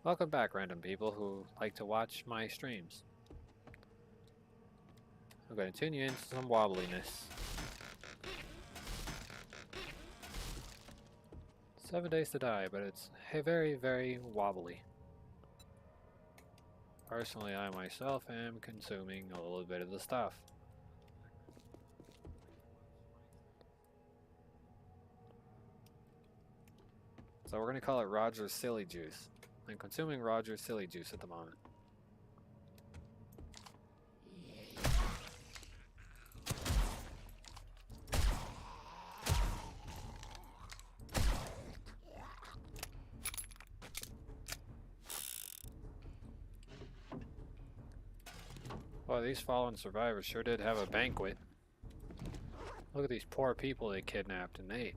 Welcome back, random people who like to watch my streams. I'm going to tune you into some wobbliness. 7 Days to Die, but it's very, very wobbly. Personally, I myself am consuming a little bit of the stuff. So we're going to call it Roger's Silly Juice. I'm consuming Roger's Silly Juice at the moment. Well, these fallen survivors sure did have a banquet. Look at these poor people they kidnapped and ate.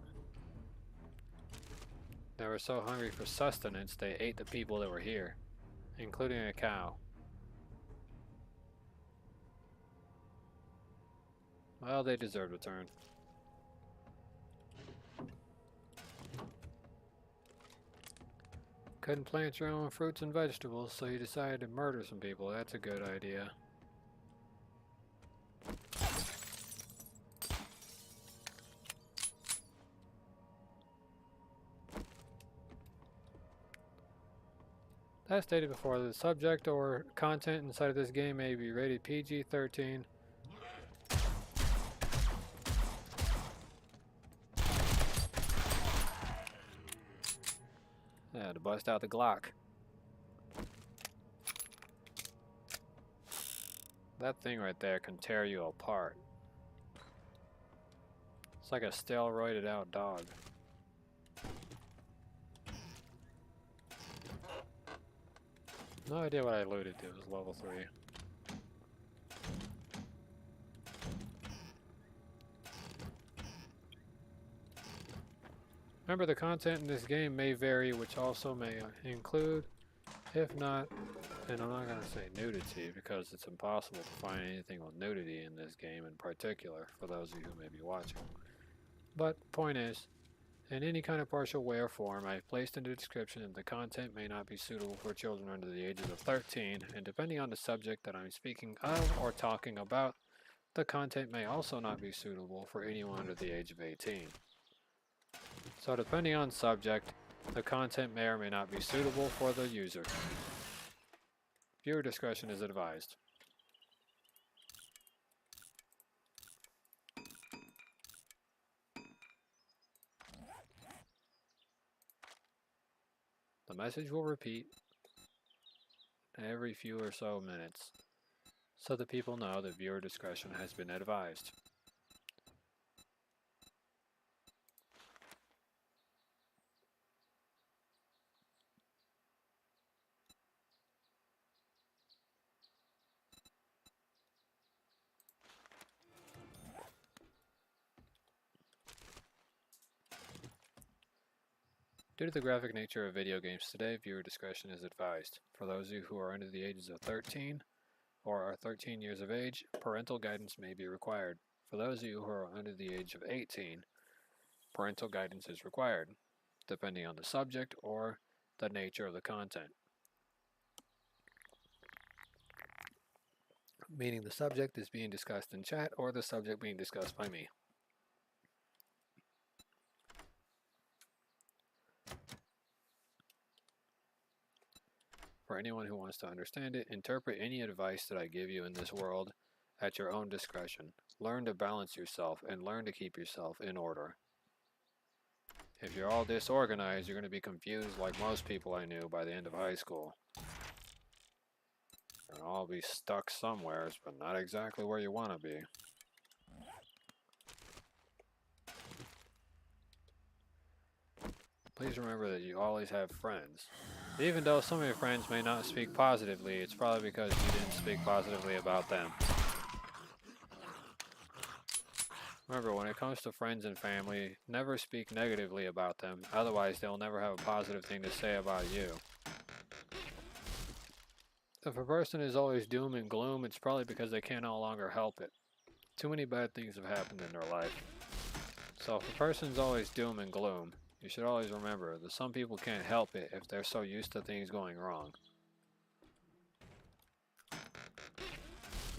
They were so hungry for sustenance, they ate the people that were here, including a cow. Well, they deserved a turn. Couldn't plant your own fruits and vegetables, so you decided to murder some people. That's a good idea. As stated before, the subject or content inside of this game may be rated PG-13. Yeah, to bust out the Glock. That thing right there can tear you apart. It's like a steroided out dog. No idea what I looted to. It was level 3. Remember, the content in this game may vary, which also may include, if not, and I'm not going to say nudity because it's impossible to find anything with nudity in this game in particular for those of you who may be watching. But point is, in any kind of partial way or form, I've placed in the description that the content may not be suitable for children under the ages of 13, and depending on the subject that I'm speaking of or talking about, the content may also not be suitable for anyone under the age of 18. So depending on subject, the content may or may not be suitable for the user. Viewer discretion is advised. The message will repeat every few or so minutes, so that people know that viewer discretion has been advised. Due to the graphic nature of video games today, viewer discretion is advised. For those of you who are under the ages of 13 or are 13 years of age, parental guidance may be required. For those of you who are under the age of 18, parental guidance is required, depending on the subject or the nature of the content. Meaning the subject is being discussed in chat or the subject being discussed by me. For anyone who wants to understand it, interpret any advice that I give you in this world at your own discretion. Learn to balance yourself and learn to keep yourself in order. If you're all disorganized, you're going to be confused like most people I knew by the end of high school. You're going to all be stuck somewhere, but not exactly where you want to be. Please remember that you always have friends. Even though some of your friends may not speak positively, it's probably because you didn't speak positively about them. Remember, when it comes to friends and family, never speak negatively about them, otherwise they'll never have a positive thing to say about you. If a person is always doom and gloom, it's probably because they can no longer help it. Too many bad things have happened in their life. So if a person's always doom and gloom, You should always remember that some people can't help it if they're so used to things going wrong.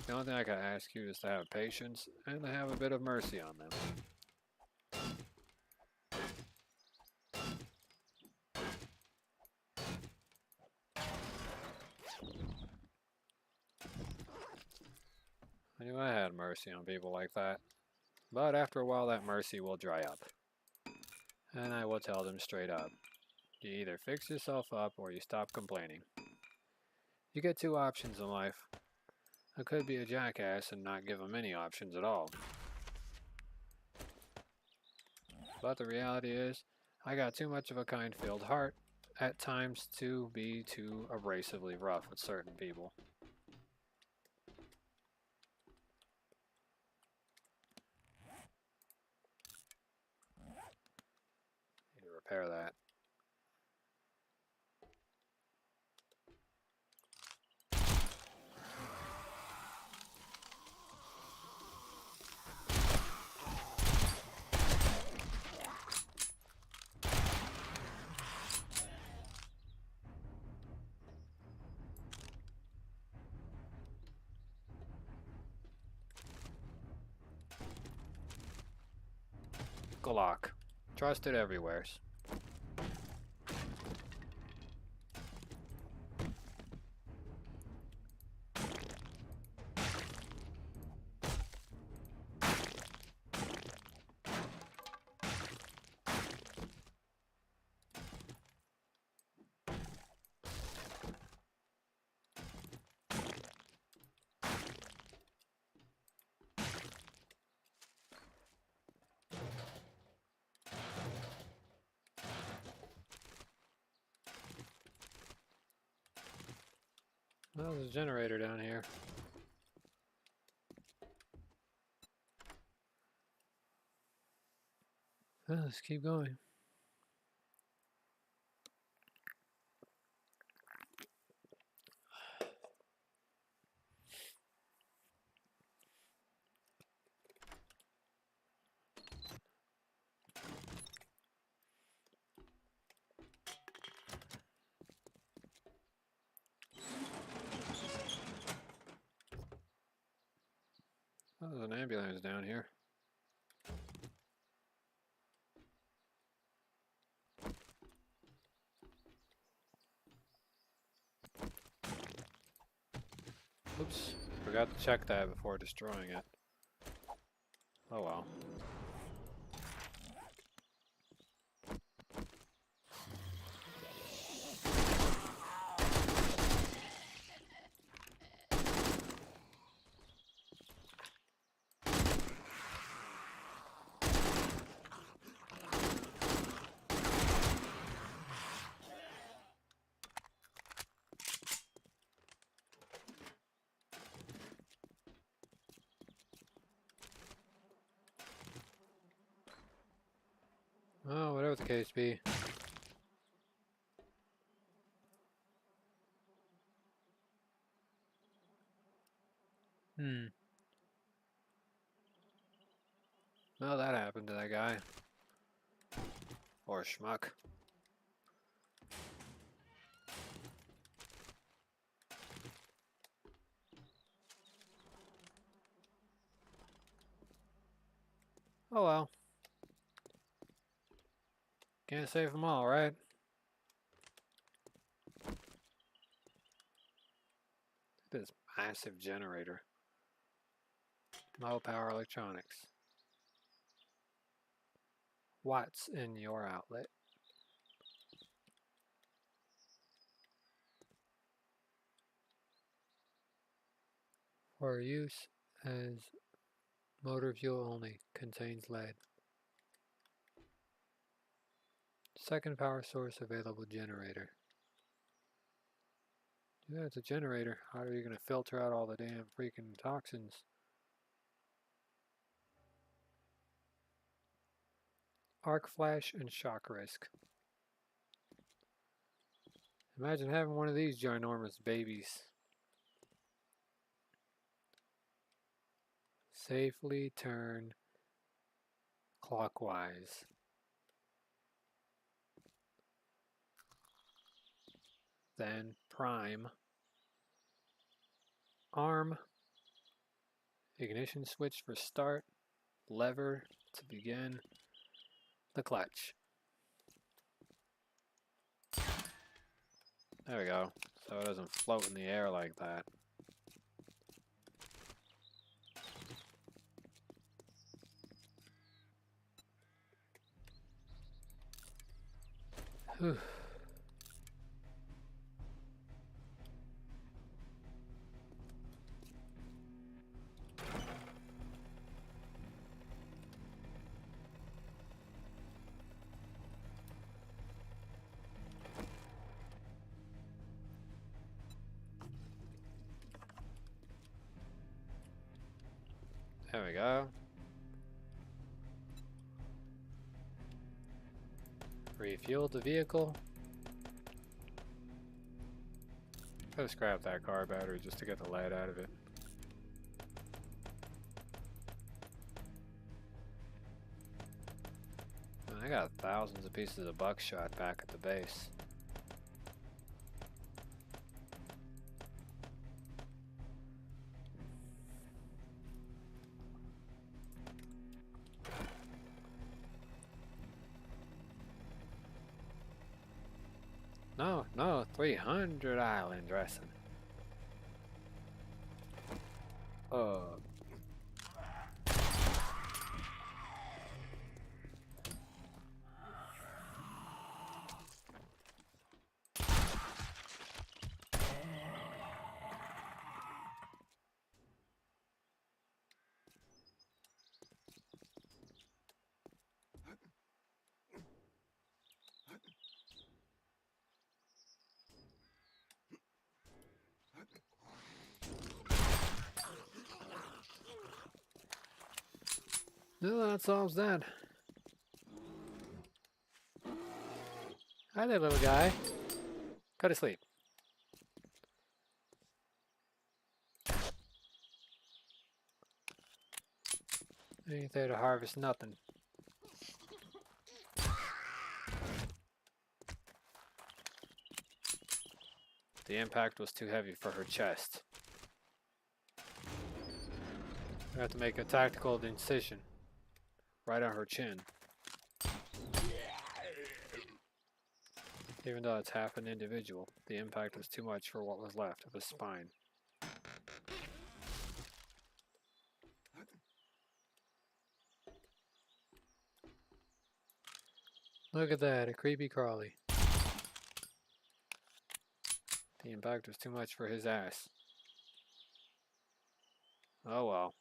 The only thing I can ask you is to have patience and to have a bit of mercy on them. I knew I had mercy on people like that, but after a while that mercy will dry up. And I will tell them straight up. You either fix yourself up or you stop complaining. You get two options in life. I could be a jackass and not give them any options at all. But the reality is, I got too much of a kind-filled heart at times to be too abrasively rough with certain people. Need to repair that. Glock. Trusted everywheres. Well, there's a generator down here. Well, let's keep going. Oh, there's an ambulance down here. Oops, forgot to check that before destroying it. Oh well. Oh, whatever the case be. Well, that happened to that guy. Or schmuck. Oh well. Can't save them all, right? This massive generator. Low power electronics. Watts in your outlet. For use as motor fuel only. Contains lead. Second power source available generator. Yeah, it's a generator. How are you going to filter out all the damn freaking toxins? Arc flash and shock risk. Imagine having one of these ginormous babies. Safely turn clockwise. then prime, arm, ignition switch for start, lever to begin the clutch. There we go. So it doesn't float in the air like that. Whew. There we go. Refuel the vehicle. Gotta scrap that car battery just to get the lead out of it. And I got thousands of pieces of buckshot back at the base. No, 300 island dressing. No, that solves that. Hi there, little guy. Go to sleep. Ain't there to harvest nothing. The impact was too heavy for her chest. I have to make a tactical incision right on her chin. Even though it's half an individual, the impact was too much for what was left of his spine. Look at that, a creepy crawly. The impact was too much for his ass. Oh well.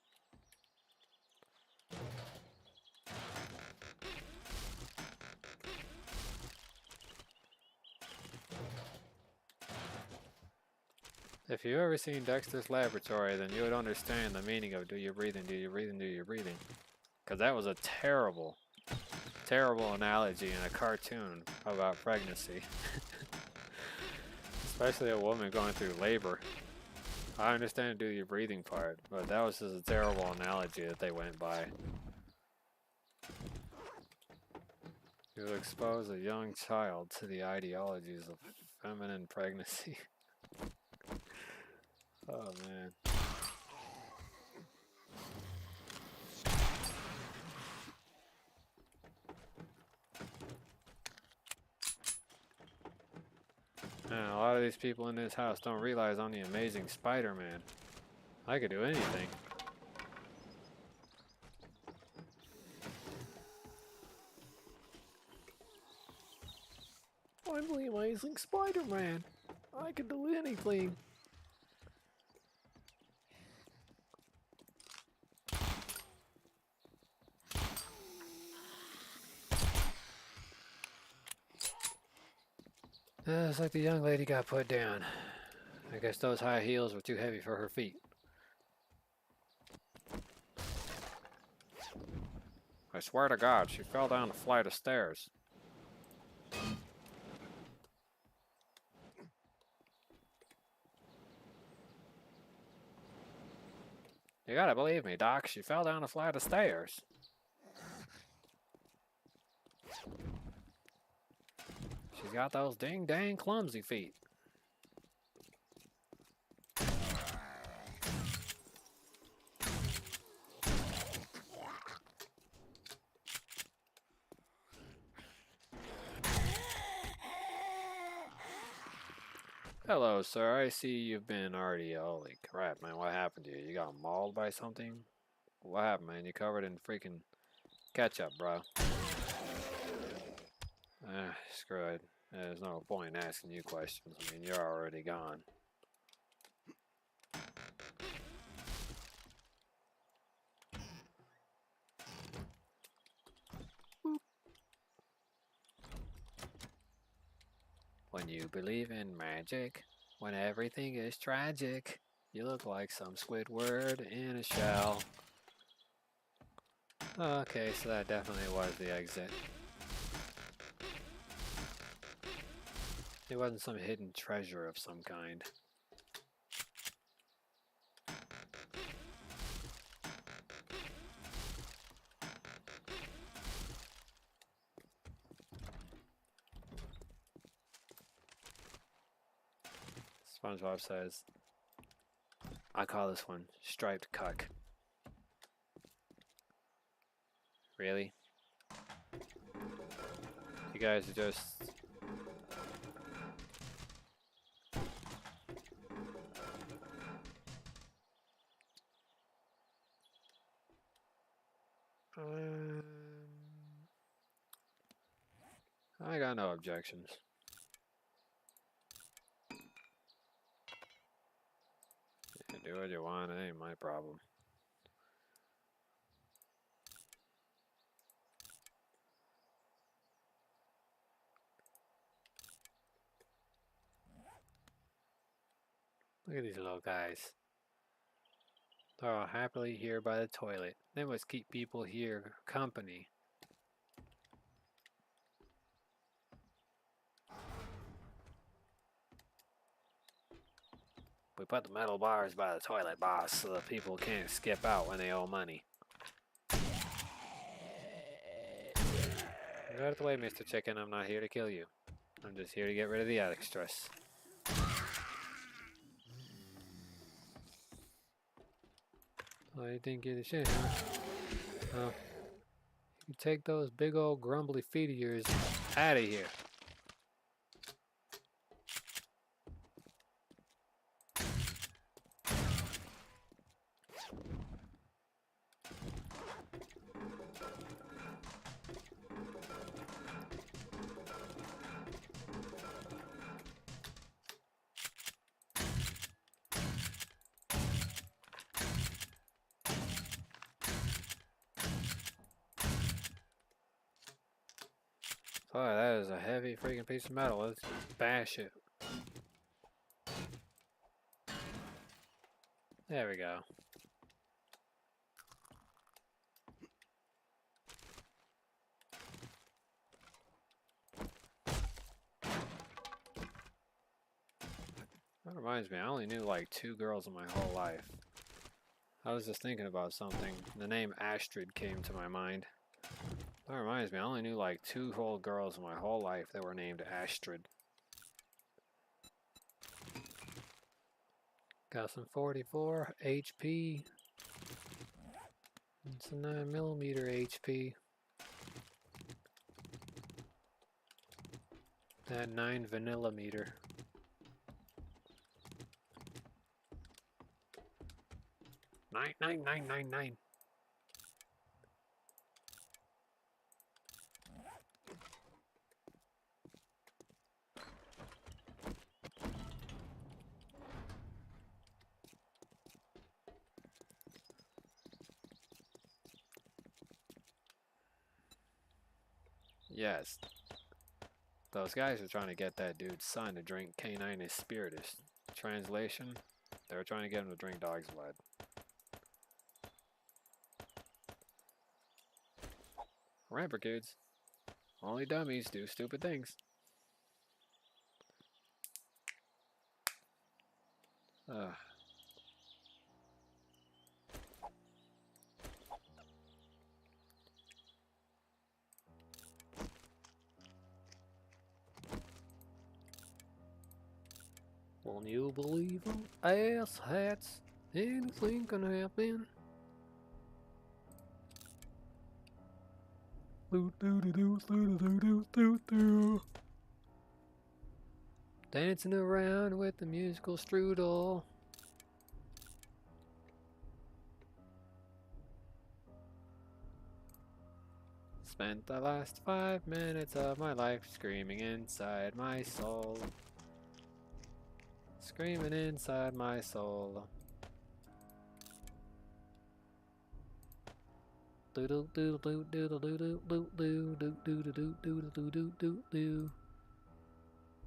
If you've ever seen Dexter's Laboratory, then you would understand the meaning of do your breathing, do your breathing, do your breathing. Because that was a terrible, terrible analogy in a cartoon about pregnancy. Especially a woman going through labor. I understand do your breathing part, but that was just a terrible analogy that they went by. You expose a young child to the ideologies of feminine pregnancy. Oh man. Man, a lot of these people in this house don't realize I'm the amazing Spider-Man. I could do anything. I'm the amazing Spider-Man. I can do anything. It's like the young lady got put down. I guess those high heels were too heavy for her feet. I swear to God, she fell down a flight of stairs. You gotta believe me, Doc. She fell down a flight of stairs. She's got those ding-dang clumsy feet. Hello, sir. I see you've been already. Holy crap, man. What happened to you? You got mauled by something? What happened, man? You covered in freaking ketchup, bro. Screw it. There's no point in asking you questions. I mean, you're already gone. When you believe in magic, when everything is tragic, you look like some Squidward in a shell. Okay, so that definitely was the exit. It wasn't some hidden treasure of some kind. SpongeBob says, I call this one striped cuck. Really? You guys are just... I got no objections. You do what you want, it ain't my problem. Look at these little guys. They're all happily here by the toilet. They must keep people here company. We put the metal bars by the toilet, boss, so that people can't skip out when they owe money. Get out of the way, Mr. Chicken. I'm not here to kill you. I'm just here to get rid of the extras. Oh, you didn't get the shit, huh? Oh. You take those big old grumbly feet of yours out of here. Oh, that is a heavy freaking piece of metal. Let's bash it. There we go. That reminds me, I only knew like 2 girls in my whole life. I was just thinking about something. The name Astrid came to my mind. That reminds me, I only knew like 2 whole girls in my whole life that were named Astrid. Got some 44 HP. It's a 9mm HP. That 9 vanilla meter. Nine. Yes. Those guys are trying to get that dude's son to drink Caninus Spiritus. Translation, they were trying to get him to drink dog's blood. Remember, kids, only dummies do stupid things. Ugh. Won't you believe them? Ass hats. Anything can happen. Dancing around with the musical strudel. Spent the last 5 minutes of my life screaming inside my soul. Screaming inside my soul. Doodle doodle doodle doodle doodle doodle doodle doodle doodle doodle doodle.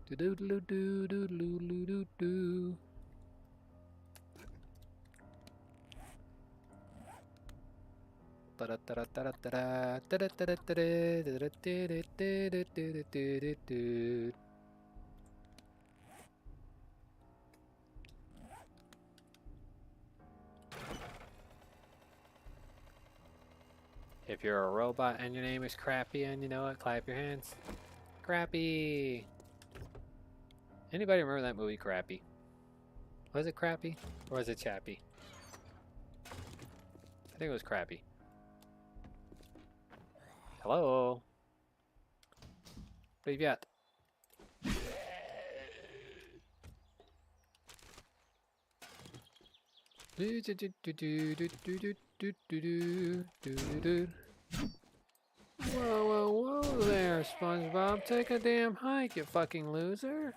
Do do do do do do do do. If you're a robot and your name is Crappy and you know it, clap your hands. Crappy! Anybody remember that movie, Crappy? Was it Crappy? Or was it Chappy? I think it was Crappy. Hello? Привет. Whoa, whoa, whoa there, SpongeBob. Take a damn hike, you fucking loser.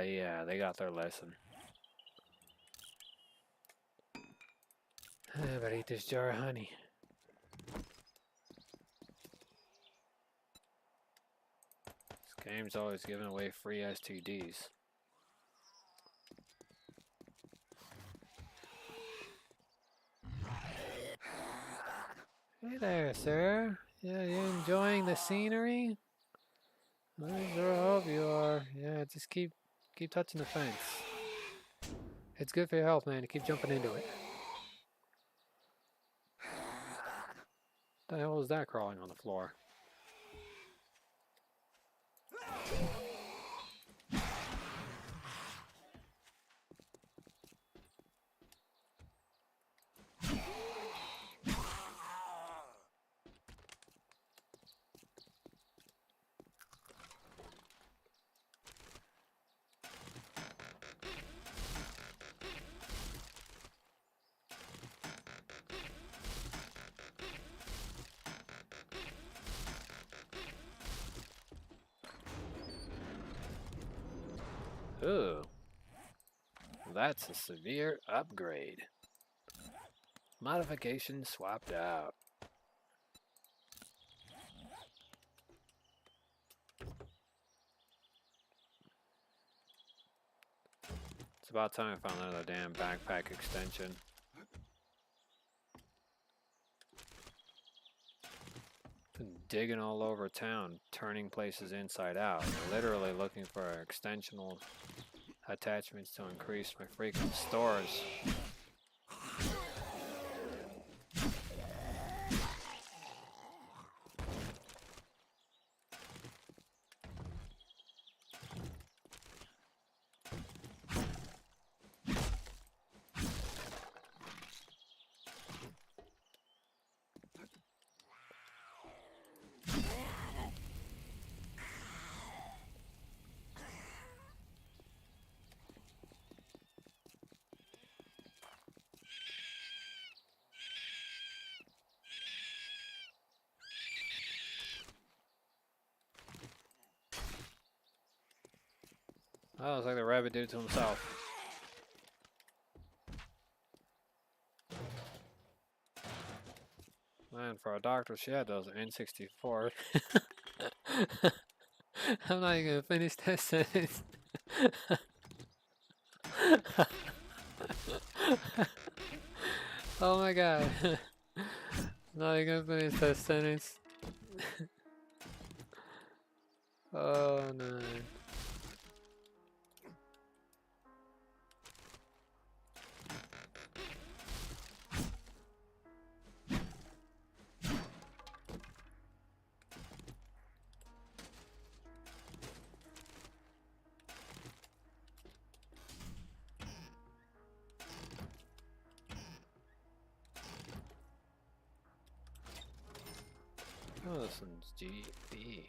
Yeah, they got their lesson. I better eat this jar of honey. This game's always giving away free STDs. Hey there, sir. Yeah, you enjoying the scenery? I sure hope you are. Yeah, just keep touching the fence. It's good for your health, man, to keep jumping into it. What the hell is that crawling on the floor? Ooh, that's a severe upgrade. Modification swapped out. It's about time I found another damn backpack extension. Been digging all over town, turning places inside out. Literally looking for extensional attachments to increase my freaking stores. Oh, it's like the rabbit did it to himself. Man, for a doctor, she had those N64. I'm not even gonna finish that sentence. Oh my god. Not even gonna finish that sentence. Oh no. Oh, some GD.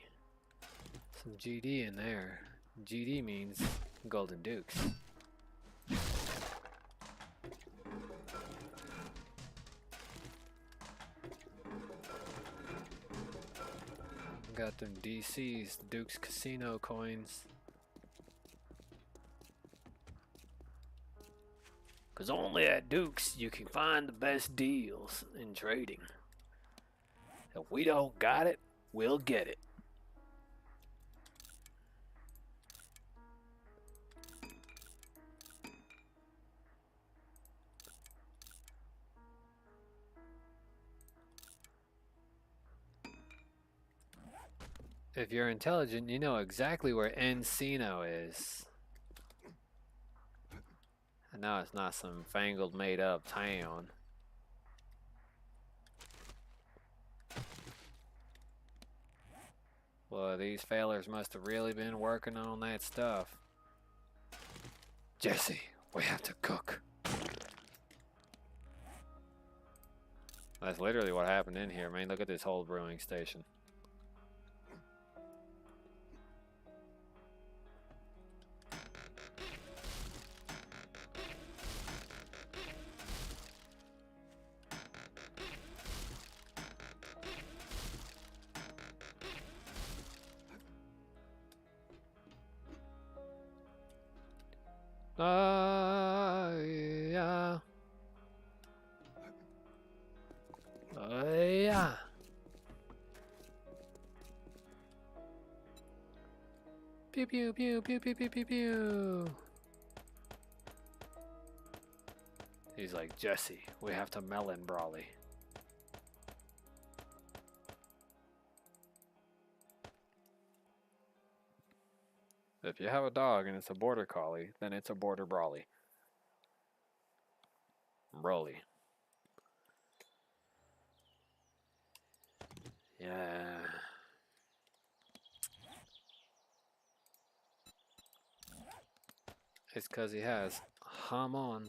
Some GD in there. GD means Golden Dukes. Got them DCs, Duke's Casino coins. Cause only at Duke's you can find the best deals in trading. If we don't got it, we'll get it. If you're intelligent, you know exactly where Encino is. I know it's not some fangled made up town. Well, these failers must have really been working on that stuff. Jesse, we have to cook. That's literally what happened in here, man. Look at this whole brewing station. Yeah. Yeah. Pew pew pew pew pew pew pew pew. He's like, Jesse, we have to melon brawly. If you have a dog and it's a border collie, then it's a border brawly. Brawly. Yeah. It's cause he has hum on.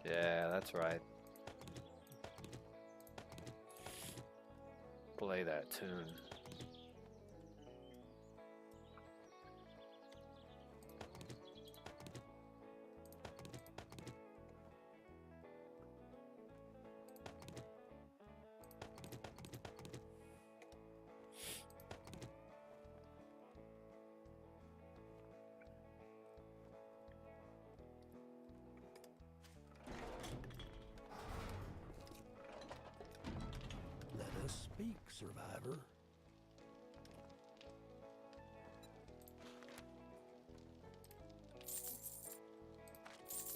Yeah, that's right. Play that tune. Speak, survivor.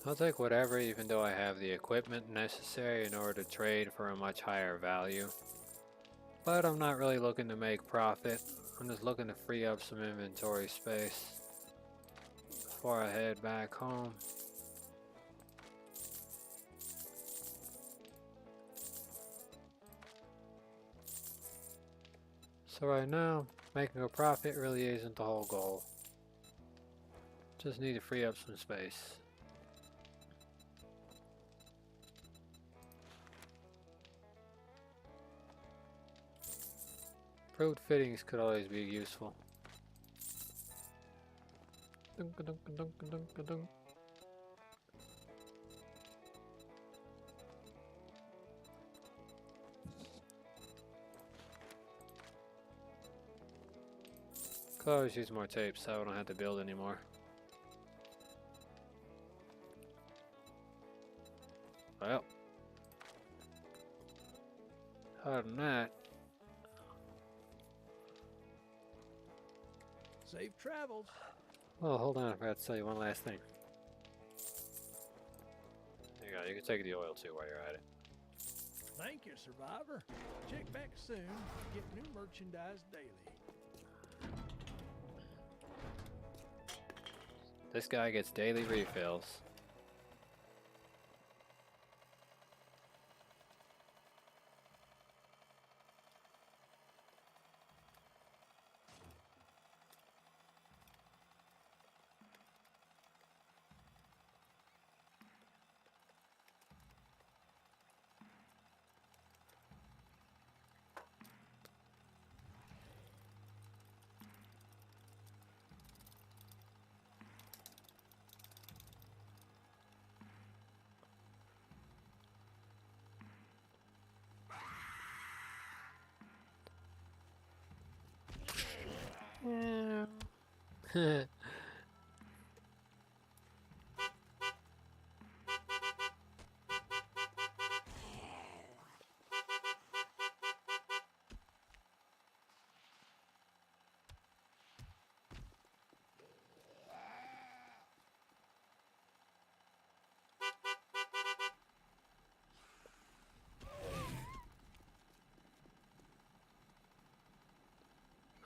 I'll take whatever, even though I have the equipment necessary in order to trade for a much higher value. But I'm not really looking to make profit. I'm just looking to free up some inventory space before I head back home. So right now, making a profit really isn't the whole goal. Just need to free up some space. Improved fittings could always be useful. Dunk, dunk, dunk, dunk, dunk. Could always use more tape so I don't have to build anymore. Well, other than that, Safe travels. well, hold on, I forgot to tell you one last thing. I gotta you can take the oil too while you're at it. Thank you, Survivor. Check back soon. Get new merchandise daily. This guy gets daily refills. Yeah.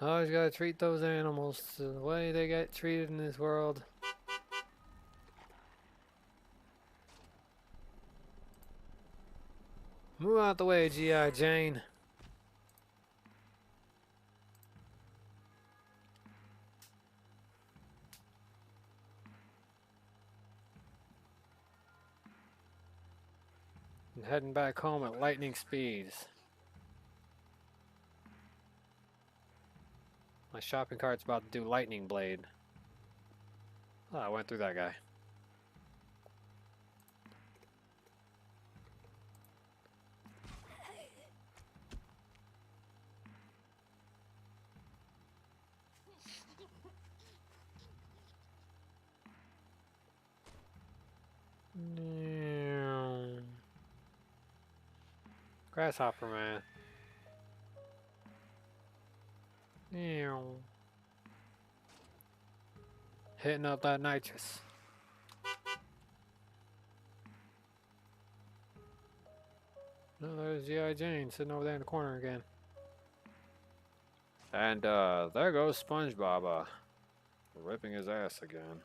Always gotta treat those animals the way they get treated in this world. Move out the way, G.I. Jane. I'm heading back home at lightning speeds. My shopping cart's about to do lightning blade. Oh, I went through that guy. Grasshopper man. Hitting up that nitrous. No, there's G.I. Jane sitting over there in the corner again. And there goes SpongeBob ripping his ass again.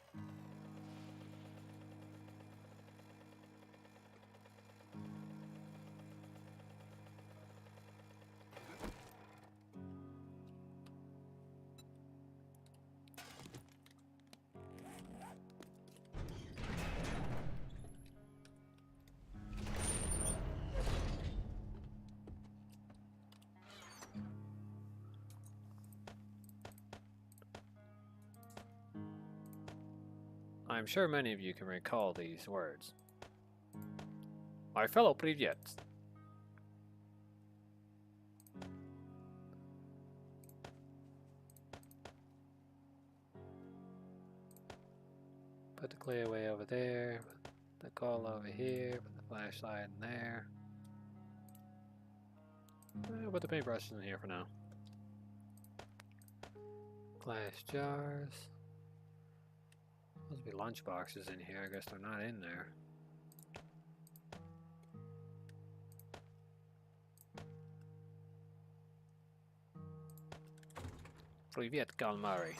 I'm sure many of you can recall these words. My fellow Privyet. Put the clear away over there, put the coal over here, put the flashlight in there. Put the paintbrushes in here for now. Glass jars. Supposed to be lunch boxes in here. I guess they're not in there. Привет, calamari.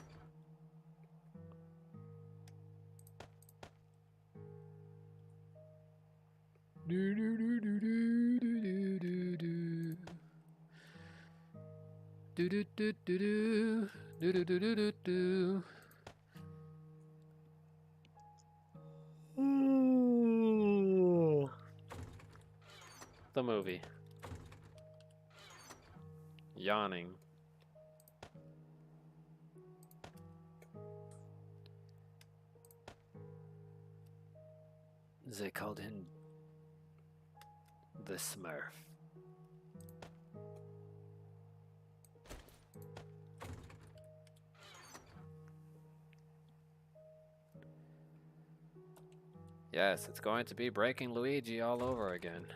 Do do do do do do do do. Do do do do do do do do do do. Ooh. The movie. Yawning. They called him the Smurf. Yes, it's going to be breaking Luigi all over again.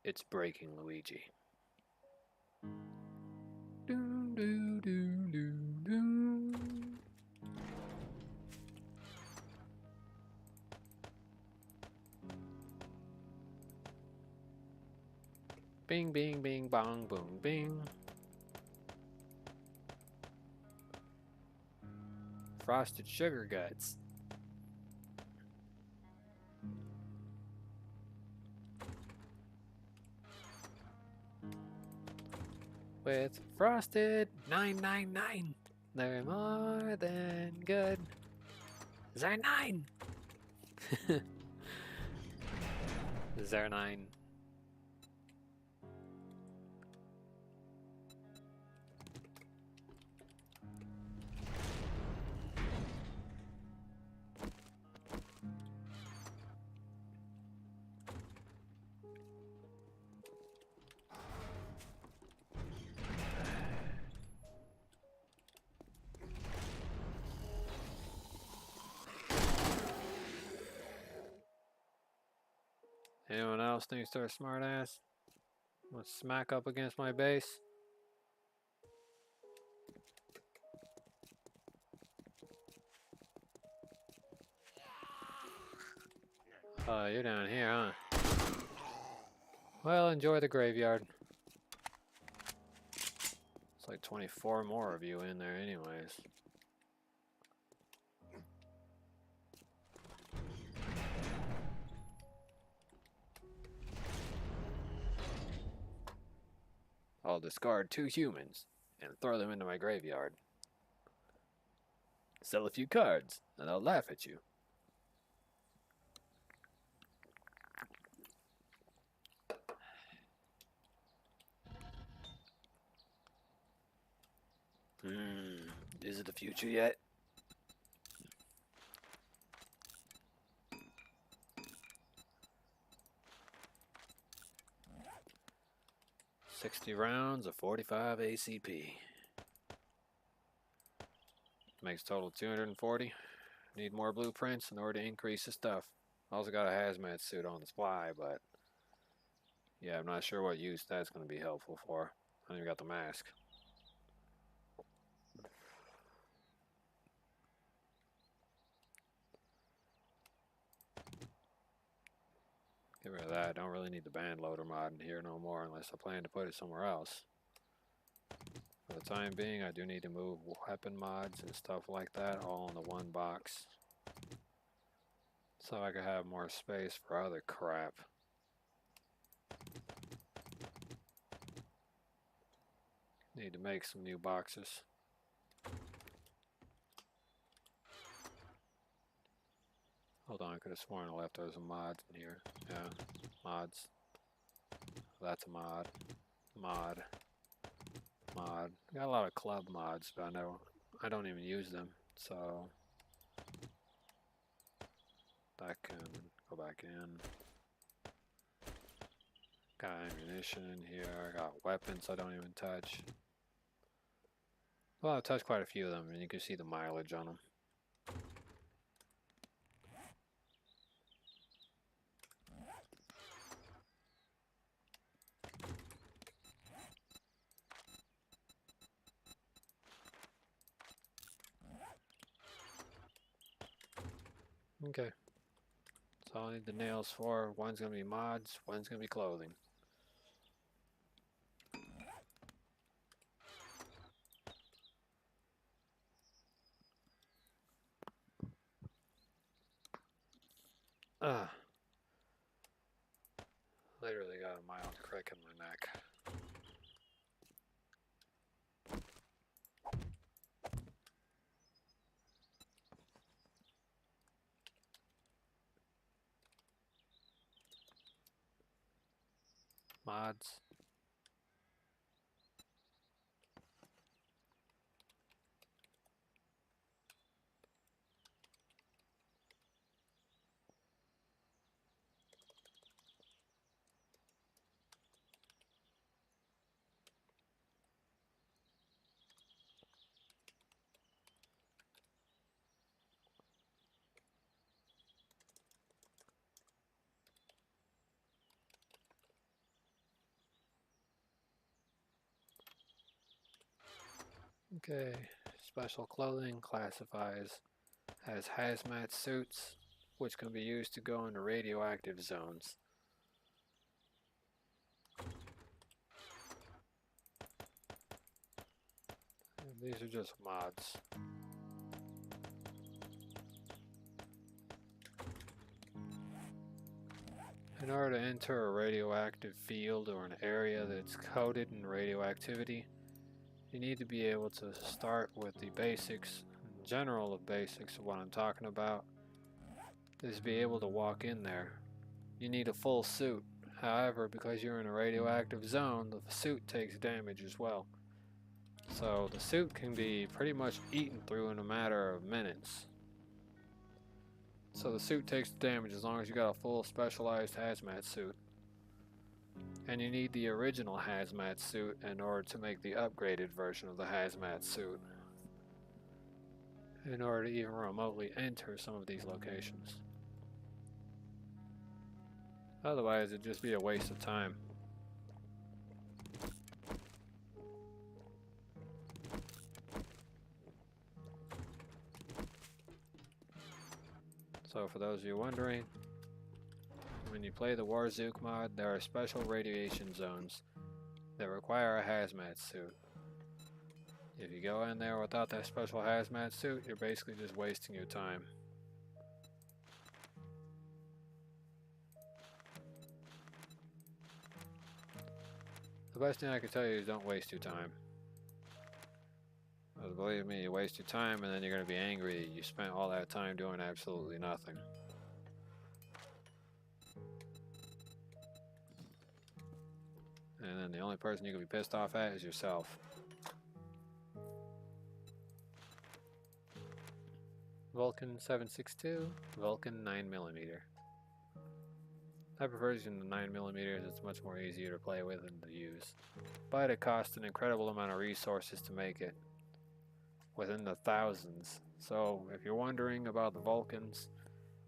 It's breaking, Luigi. Doo, doo, doo, doo, doo. Bing, bing, bing, bong, boom, bing. Frosted sugar guts. With frosted 999. They're more than good. They're 9. They're 9. Anyone else thinks they're a smartass? Want to smack up against my base? Oh, you're down here, huh? Well, enjoy the graveyard. It's like 24 more of you in there anyways. I'll discard 2 humans and throw them into my graveyard. Sell a few cards, and I'll laugh at you. Is it the future yet? $60 rounds of 45 ACP. Makes total 240. Need more blueprints in order to increase the stuff. Also got a hazmat suit on the supply, but yeah, I'm not sure what use that's going to be helpful for. I don't even got the mask. Get rid of that. I don't really need the band loader mod in here no more unless I plan to put it somewhere else. For the time being, I do need to move weapon mods and stuff like that all in the one box, so I can have more space for other crap. Need to make some new boxes. Hold on, I could have sworn I left those mods in here. Yeah, mods. That's a mod. Mod. Mod. Got a lot of club mods, but I don't even use them, so that can go back in. Got ammunition in here. I got weapons I don't even touch. Well, I've touched quite a few of them, and you can see the mileage on them. Okay. That's all I need the nails for. One's gonna be mods, one's gonna be clothing. Literally got a mild crick in my neck. Mods. Okay, special clothing classifies as hazmat suits, which can be used to go into radioactive zones. And these are just mods. In order to enter a radioactive field or an area that's coated in radioactivity, you need to be able to start with the basics, general of basics of what I'm talking about, is be able to walk in there. You need a full suit. However, because you're in a radioactive zone, the suit takes damage as well. So the suit can be pretty much eaten through in a matter of minutes. So the suit takes damage as long as you got a full specialized hazmat suit. And you need the original hazmat suit in order to make the upgraded version of the hazmat suit, in order to even remotely enter some of these locations. Otherwise, it'd just be a waste of time. So for those of you wondering, when you play the Warzook mod, there are special radiation zones that require a hazmat suit. If you go in there without that special hazmat suit, you're basically just wasting your time. The best thing I can tell you is don't waste your time. Because believe me, you waste your time and then you're going to be angry you spent all that time doing absolutely nothing. And then the only person you can be pissed off at is yourself. Vulcan 762, Vulcan 9mm. I prefer using the 9mm as it's much more easier to play with and to use. But it costs an incredible amount of resources to make it. Within the thousands. So if you're wondering about the Vulcans,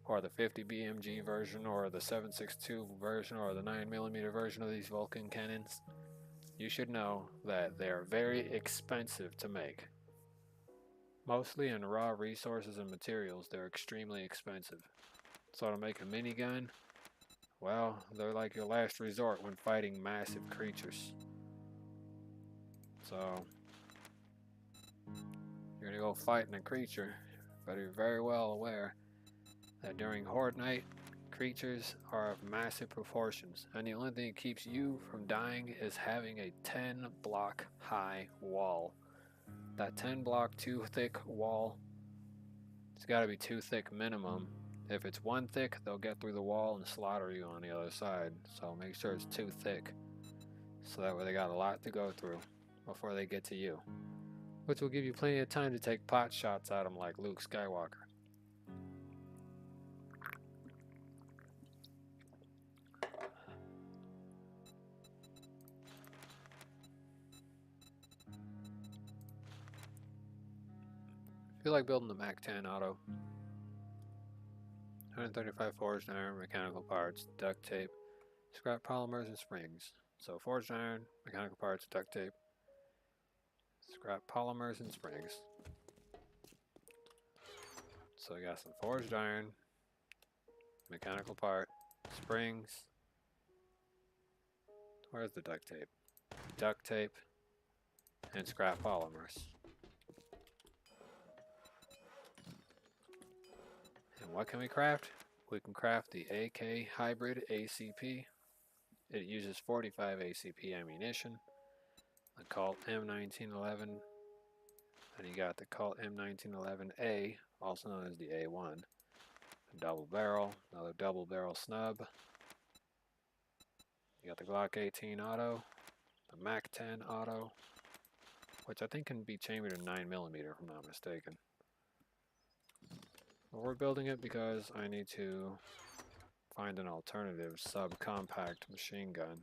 or the 50 BMG version, or the 762 version, or the 9mm version of these Vulcan cannons, you should know that they are very expensive to make. Mostly in raw resources and materials, they're extremely expensive. So to make a minigun, well, they're like your last resort when fighting massive creatures. So, you're gonna go fighting a creature, but you're very well aware that during Horde Night, creatures are of massive proportions, and the only thing that keeps you from dying is having a 10 block high wall. That 10 block too thick wall, it's gotta be 2 thick minimum. If it's 1 thick, they'll get through the wall and slaughter you on the other side. So make sure it's 2 thick, so that way they got a lot to go through before they get to you, which will give you plenty of time to take pot shots at them like Luke Skywalker. If you like building the Mac 10 auto, 135 forged iron, mechanical parts, duct tape, scrap polymers, and springs. So forged iron, mechanical parts, duct tape, scrap polymers, and springs. So we got some forged iron, mechanical part, springs. Where's the duct tape? Duct tape and scrap polymers. And what can we craft? We can craft the AK Hybrid ACP. It uses 45 ACP ammunition. The Colt M1911. And you got the Colt M1911A, also known as the A1. A double barrel, another double barrel snub. You got the Glock 18 auto, the Mac 10 auto, which I think can be chambered in 9mm if I'm not mistaken. But we're building it because I need to find an alternative subcompact machine gun.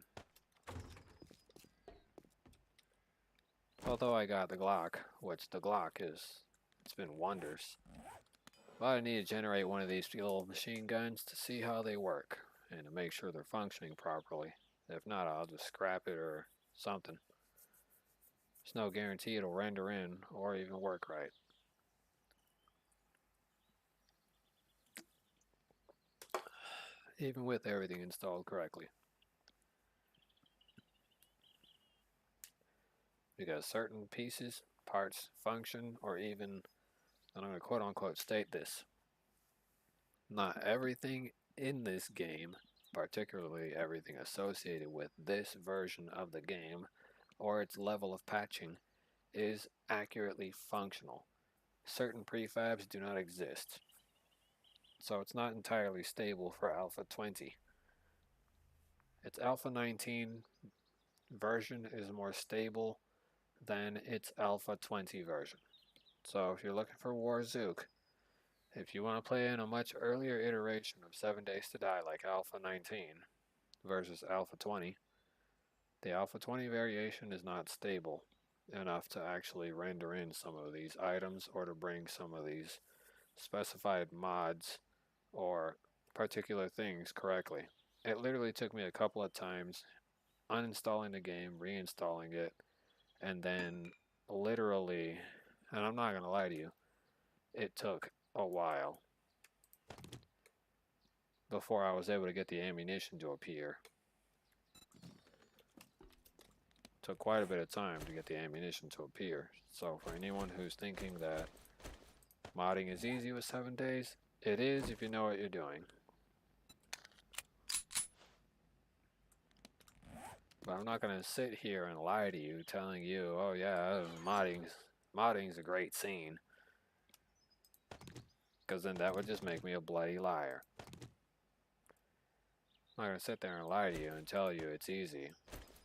Although I got the Glock, which the Glock it's been wonders. But I need to generate one of these little machine guns to see how they work and to make sure they're functioning properly. If not, I'll just scrap it or something. There's no guarantee it'll render in or even work right. Even with everything installed correctly. Because certain pieces, parts, function, or even, and I'm going to quote unquote state this, not everything in this game, particularly everything associated with this version of the game or its level of patching, is accurately functional. Certain prefabs do not exist, so it's not entirely stable for Alpha 20. Its Alpha 19 version is more stable than its Alpha 20 version. So if you're looking for Warzook, if you want to play in a much earlier iteration of 7 Days to Die like Alpha 19 versus Alpha 20, the Alpha 20 variation is not stable enough to actually render in some of these items or to bring some of these specified mods or particular things correctly. It literally took me a couple of times uninstalling the game, reinstalling it, and then literally, and I'm not going to lie to you, it took a while before I was able to get the ammunition to appear. Took quite a bit of time to get the ammunition to appear. So for anyone who's thinking that modding is easy with 7 days, it is if you know what you're doing. But I'm not going to sit here and lie to you telling you, oh yeah, modding's a great scene. Because then that would just make me a bloody liar. I'm not going to sit there and lie to you and tell you it's easy.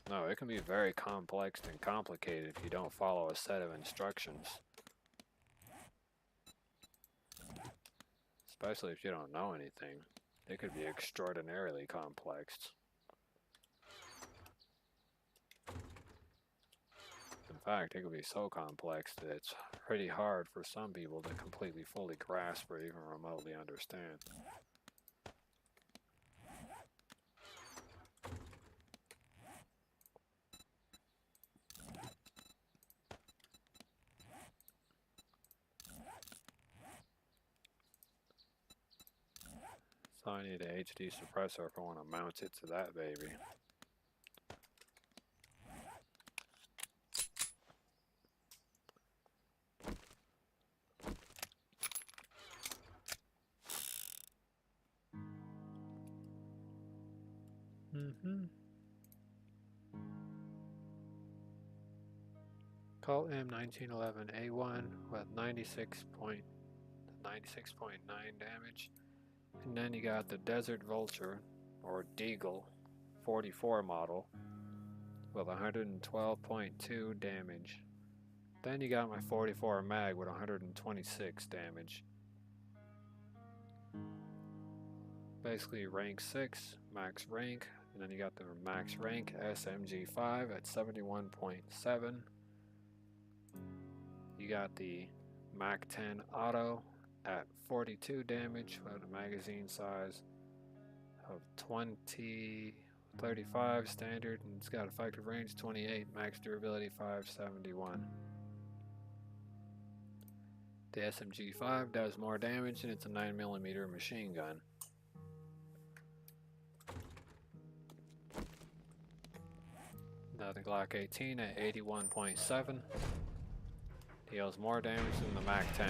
No, it can be very complex and complicated if you don't follow a set of instructions. Especially if you don't know anything. It could be extraordinarily complex. In fact, it could be so complex that it's pretty hard for some people to completely fully grasp or even remotely understand. So I need a HD suppressor if I want to mount it to that baby. Colt M1911A1 with 96.9 damage. And then you got the Desert Vulture, or Deagle, 44 model, with 112.2 damage. Then you got my 44 mag with 126 damage. Basically rank 6, max rank, and then you got the max rank SMG5 at 71.7. You got the Mac 10 Auto at 42 damage with a magazine size of 35 standard, and it's got effective range 28, max durability 571. The SMG5 does more damage and it's a 9mm machine gun. Now the Glock 18 at 81.7 deals more damage than the Mac 10.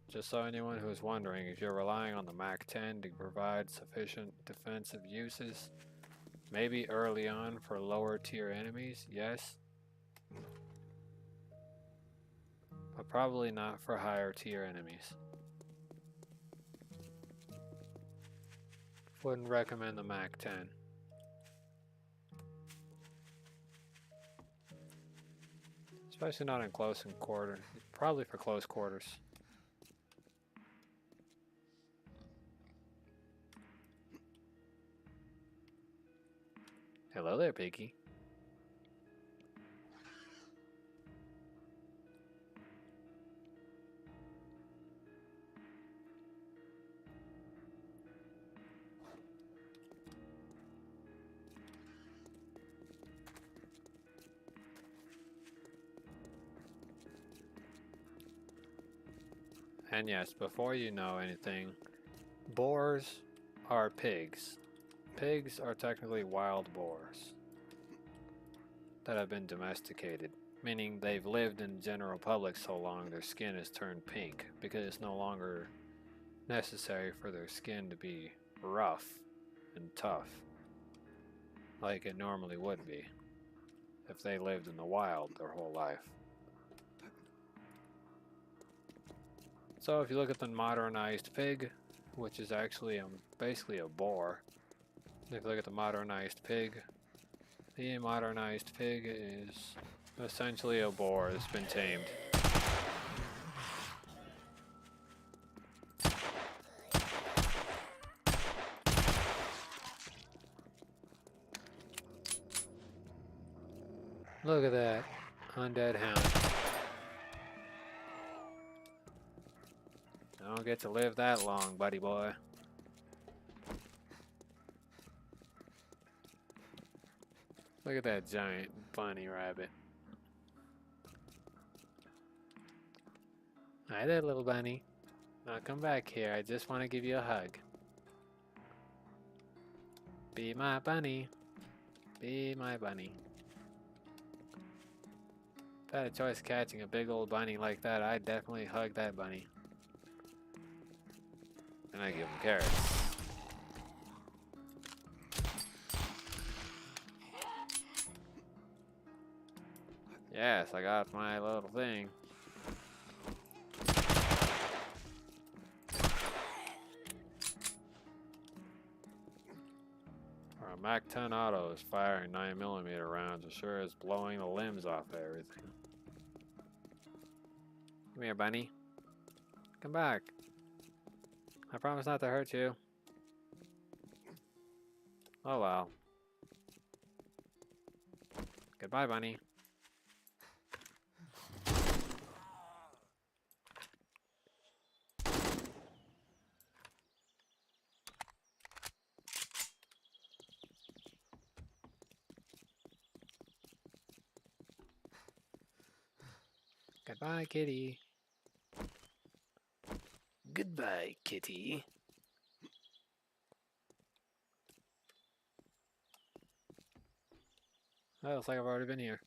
Just so anyone who's wondering, if you're relying on the Mac 10 to provide sufficient defensive uses, maybe early on for lower tier enemies, yes. But probably not for higher tier enemies. Wouldn't recommend the Mac 10. Especially not in close and quarter. Probably for close quarters. Hello there, Piggy. And yes, before you know anything, boars are pigs. Pigs are technically wild boars that have been domesticated, meaning they've lived in the general public so long their skin has turned pink because it's no longer necessary for their skin to be rough and tough like it normally would be if they lived in the wild their whole life. So if you look at the modernized pig, which is actually basically a boar, if you look at the modernized pig is essentially a boar that's been tamed. Look at that undead hound. I don't get to live that long, buddy boy. Look at that giant bunny rabbit. Hi there, little bunny. Now come back here. I just want to give you a hug. Be my bunny. Be my bunny. If I had a choice catching a big old bunny like that, I'd definitely hug that bunny. And I give him carrots. Yes, I got my little thing. Our Mac-10 auto is firing 9mm rounds. It sure is blowing the limbs off of everything. Come here, bunny. Come back. I promise not to hurt you. Oh well. Goodbye, bunny. Goodbye, kitty. Goodbye, kitty. Oh, looks like I've already been here.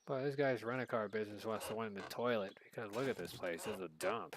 Boy, this guy's rent-a-car business wants to win the toilet because look at this place. It's a dump.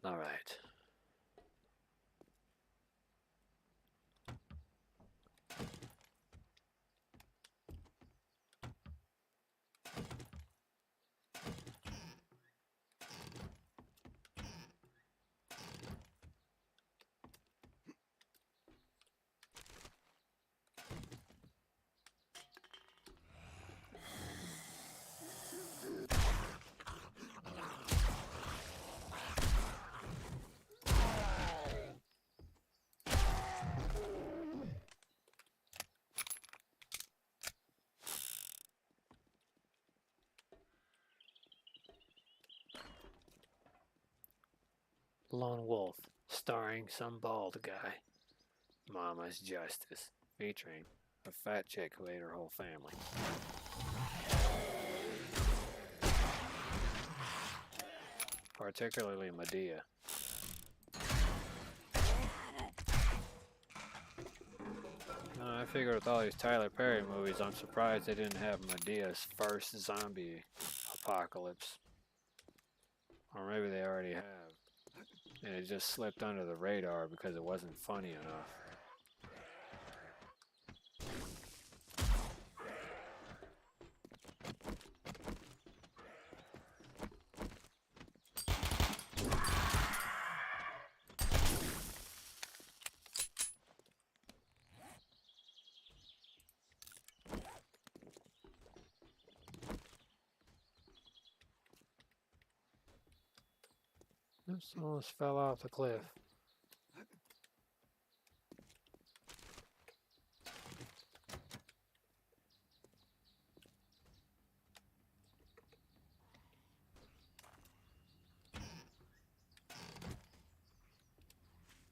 All right. Lone Wolf, starring some bald guy. Mama's Justice, featuring a fat chick who ate her whole family. Particularly Medea. figured with all these Tyler Perry movies, I'm surprised they didn't have Medea's first zombie apocalypse. Or maybe they already have. And it just slipped under the radar because it wasn't funny enough. This almost fell off the cliff.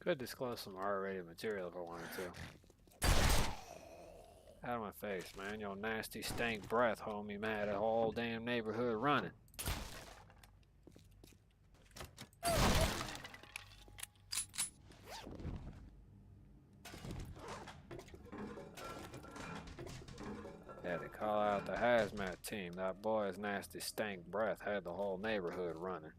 Could disclose some R-rated material if I wanted to. Out of my face, man. Your nasty stank breath, homie, mad at the whole damn neighborhood running. Had to call out the hazmat team. That boy's nasty stank breath had the whole neighborhood running.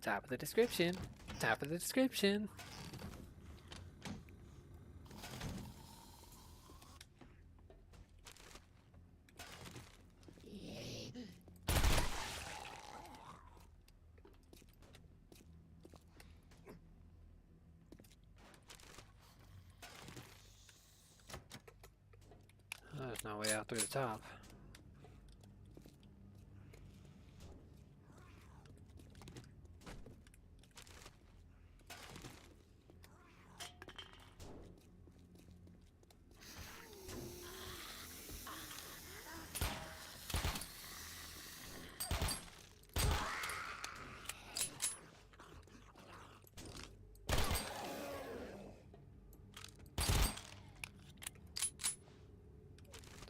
Top of the description. Top of the description. There's no way out through the top.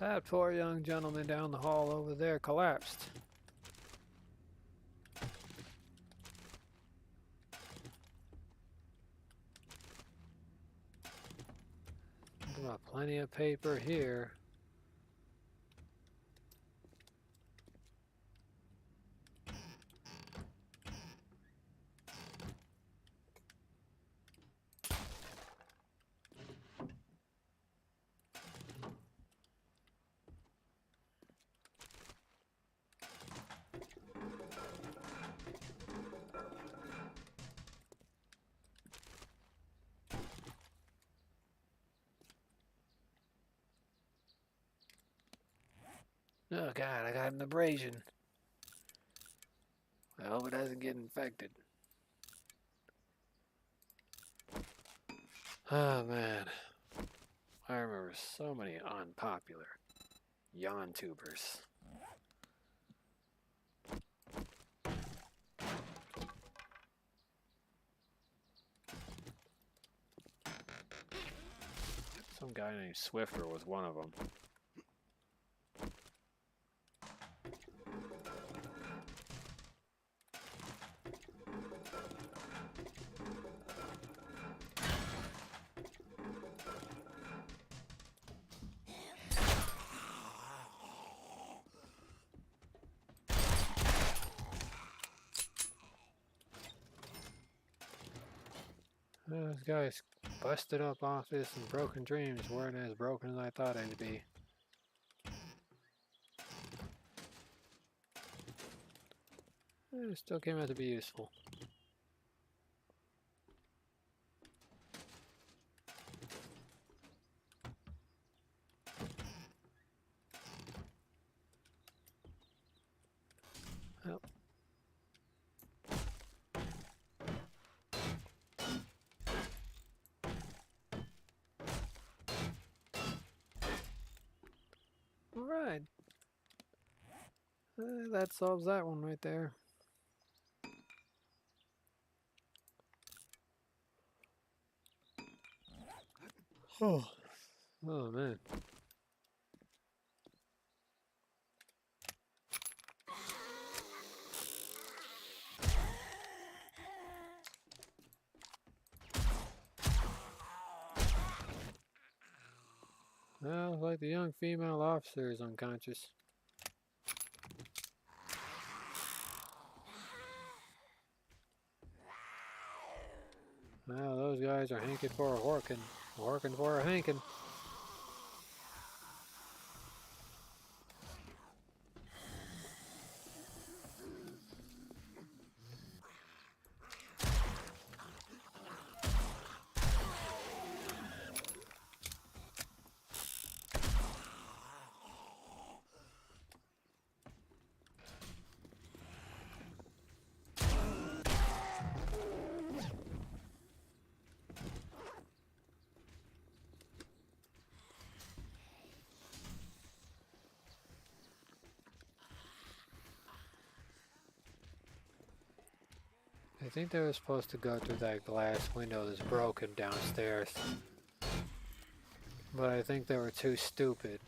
That poor young gentleman down the hall over there collapsed. There's about plenty of paper here. Oh God, I got an abrasion. I hope it doesn't get infected. Oh man. I remember so many unpopular yawn tubers. Some guy named Swifter was one of them. This guy's busted up office and broken dreams weren't as broken as I thought they'd be. It still came out to be useful. That solves that one right there. Oh, oh man. Well, like the young female officer is unconscious. Well, those guys are hanking for a horkin'. Horkin' for a hankin'. I think they were supposed to go through that glass window that's broken downstairs. But I think they were too stupid.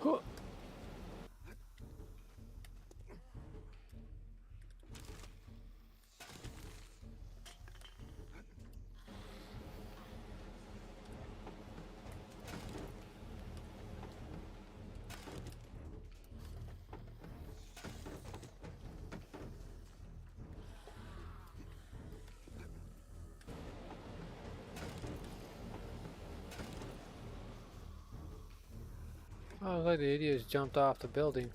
Huh. Oh, look, the idiots jumped off the building.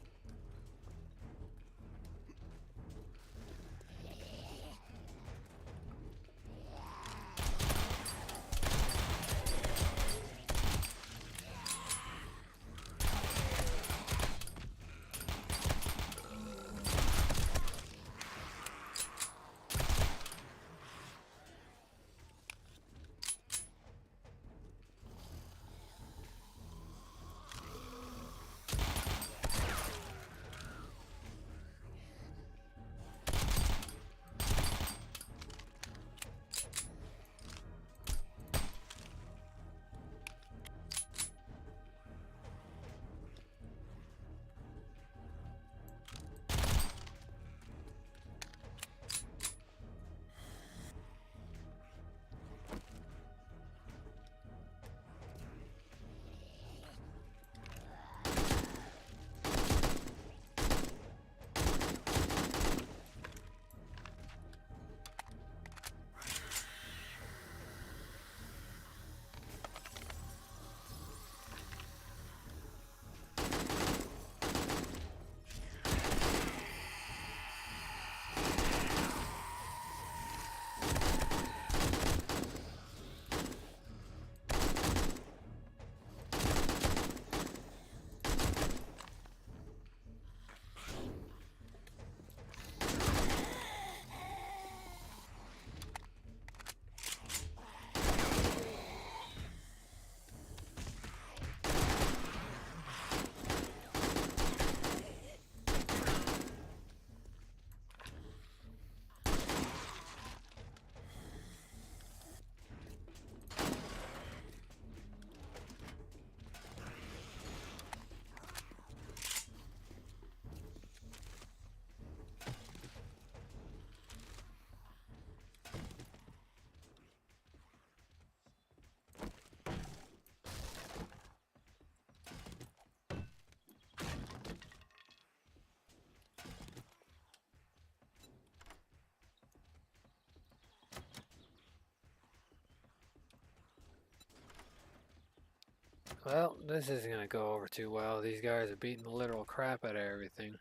Well, this isn't gonna go over too well. These guys are beating the literal crap out of everything.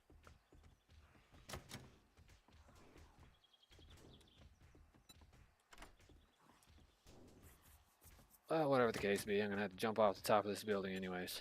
Whatever the case be, I'm gonna have to jump off the top of this building anyways.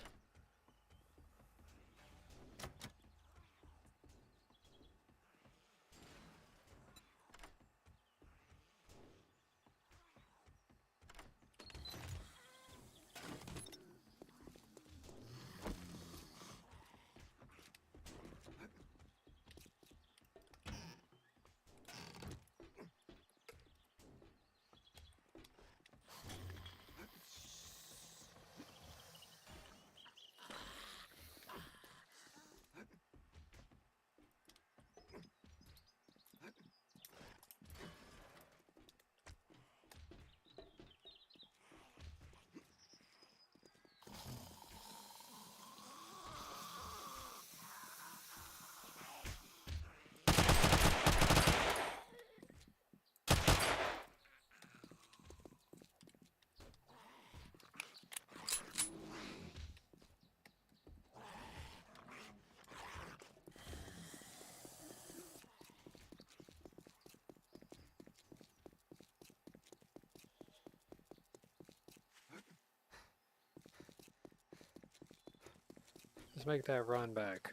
Let's make that run back.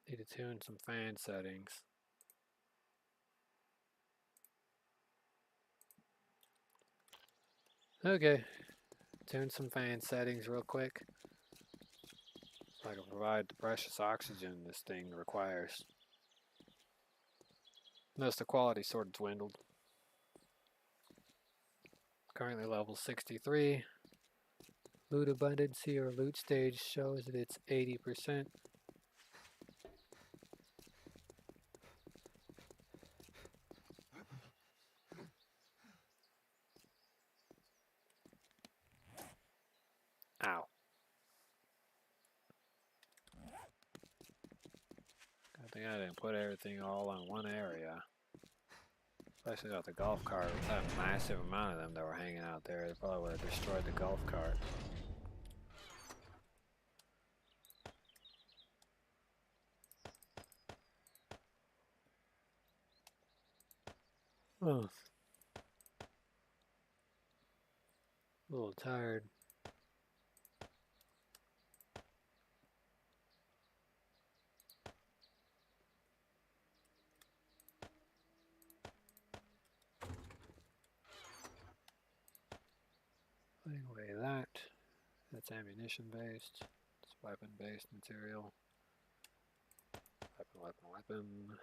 Need to tune some fan settings. Okay, tune some fan settings real quick, so I can provide the precious oxygen this thing requires. Notice the quality sort of dwindled. Currently level 63. Loot abundancy or loot stage shows that it's 80%. Ow. I think I didn't put everything all in one area. Especially got the golf cart. With that massive amount of them that were hanging out there, they probably would have destroyed the golf cart. Oh. A little tired. Putting away that. That's ammunition based. It's weapon based material. Weapon.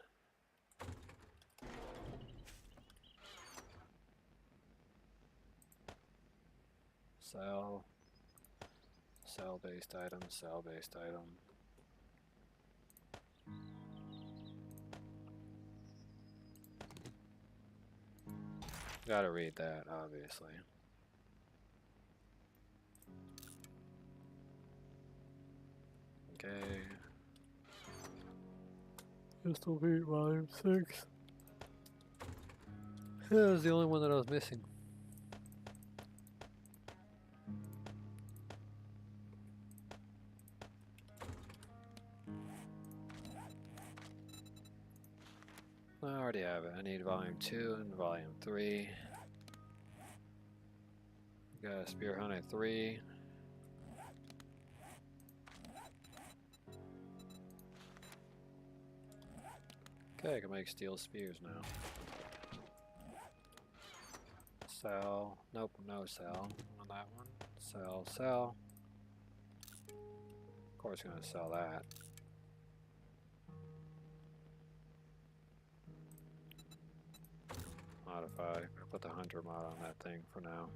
Cell. Cell based item. Cell based item. Gotta read that, obviously. Okay. Pistol Beat Volume 6. That was the only one that I was missing. I already have it. I need Volume 2 and Volume 3. Got a Spear Hunter 3. Okay, I can make steel spears now. Sell. Nope, no sell on that one. Sell, sell. Of course, gonna sell that. Modify. I'll put the hunter mod on that thing for now.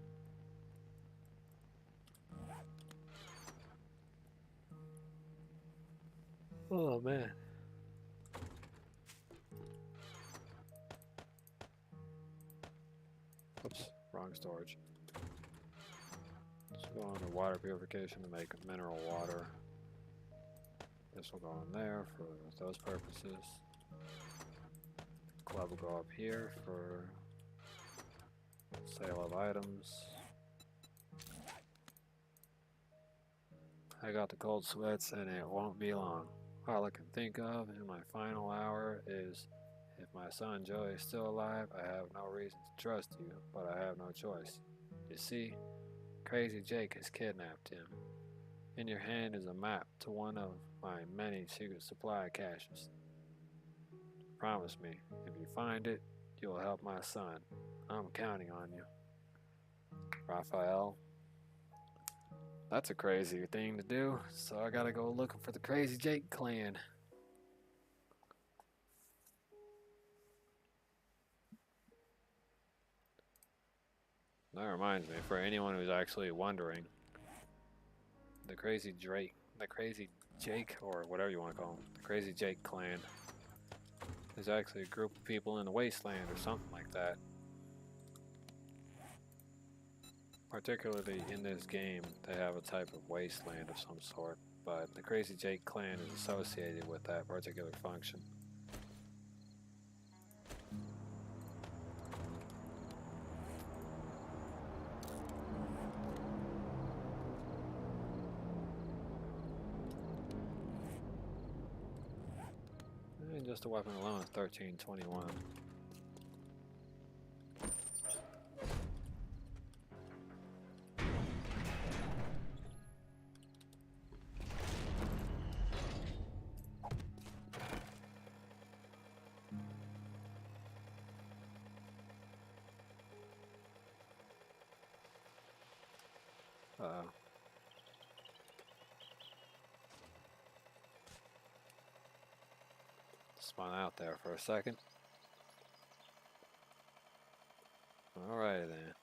Oh man. Oops, wrong storage. Let's go on to water purification to make mineral water. This will go in there for those purposes. Club will go up here for sale of items. I got the cold sweats and it won't be long. All I can think of in my final hour is if my son Joey is still alive, I have no reason to trust you, but I have no choice. You see, Crazy Jake has kidnapped him. In your hand is a map to one of my many secret supply caches. Promise me, if you find it, you will help my son. I'm counting on you. Raphael. That's a crazy thing to do, so I gotta go looking for the Crazy Jake clan. That reminds me, for anyone who's actually wondering, the Crazy Jake, or whatever you want to call him, the Crazy Jake clan, is actually a group of people in the wasteland or something like that. Particularly in this game, they have a type of wasteland of some sort, but the Crazy Jake clan is associated with that particular function. And just a weapon alone is 1321. Uh-oh. Spun out there for a second. Alrighty then.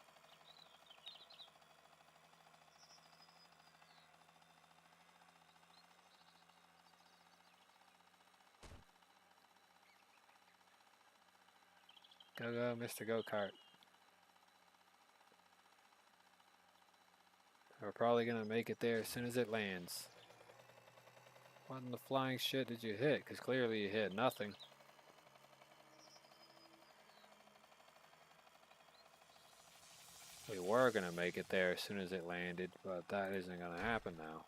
Go go, Mr. Go-Kart. We're probably gonna make it there as soon as it lands. What in the flying shit did you hit? Because clearly you hit nothing. We were gonna make it there as soon as it landed, but that isn't gonna happen now.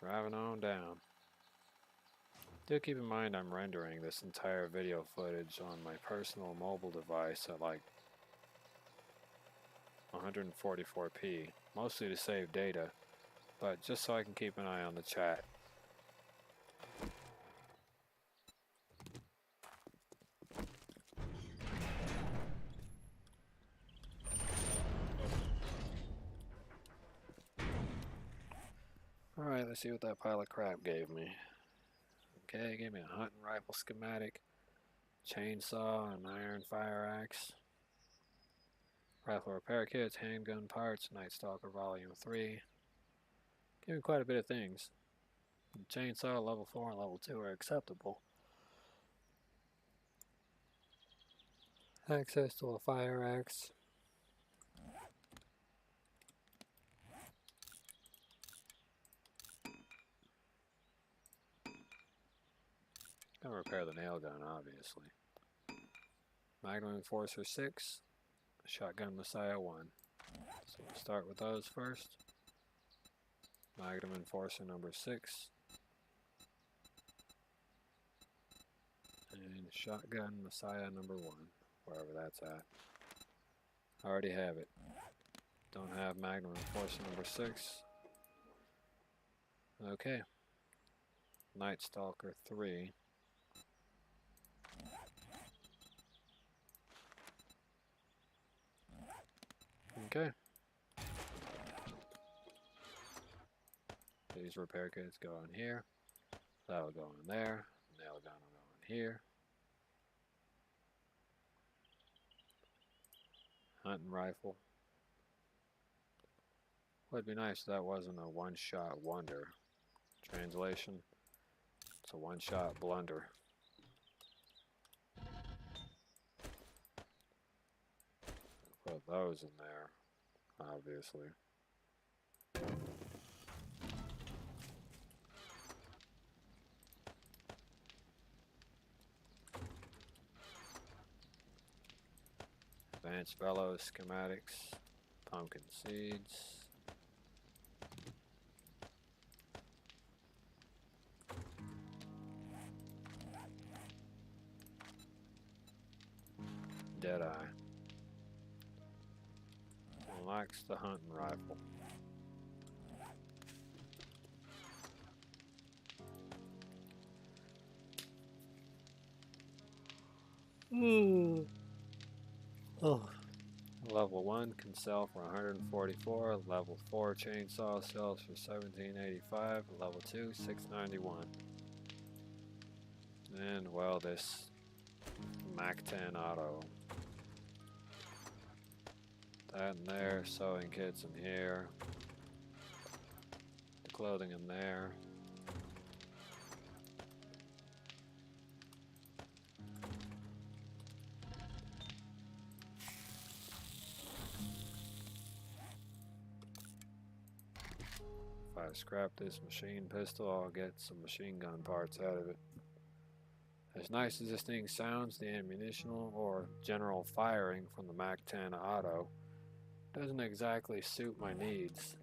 Driving on down. Do keep in mind I'm rendering this entire video footage on my personal mobile device at like 144p, mostly to save data, but just so I can keep an eye on the chat. Alright, let's see what that pile of crap gave me. Okay, it gave me a hunting rifle schematic, chainsaw, an iron fire axe, rifle repair kits, handgun parts, Night Stalker Volume 3. Gave me quite a bit of things. The chainsaw, level 4 and level 2 are acceptable. Access to a fire axe. Gonna repair the nail gun, obviously. Magnum Enforcer 6, Shotgun Messiah 1. So we'll start with those first. Magnum Enforcer number 6. And Shotgun Messiah number 1, wherever that's at. I already have it. Don't have Magnum Enforcer number 6. Okay. Night Stalker 3. Okay. These repair kits go in here. That'll go in there. Nail gun will go in here. Hunting rifle. Would be nice if that wasn't a one-shot wonder. Translation, it's a one-shot blunder. Put those in there, obviously. Advanced Velo schematics, pumpkin seeds. Deadeye. Unlocks the hunting rifle. Oh. Level 1 can sell for 144. Level 4 chainsaw sells for 1785. Level 2, 691. And well, this Mac 10 auto. That in there, sewing kits in here. The clothing in there. If I scrap this machine pistol, I'll get some machine gun parts out of it. As nice as this thing sounds, the ammunition or general firing from the Mac 10 auto doesn't exactly suit my needs.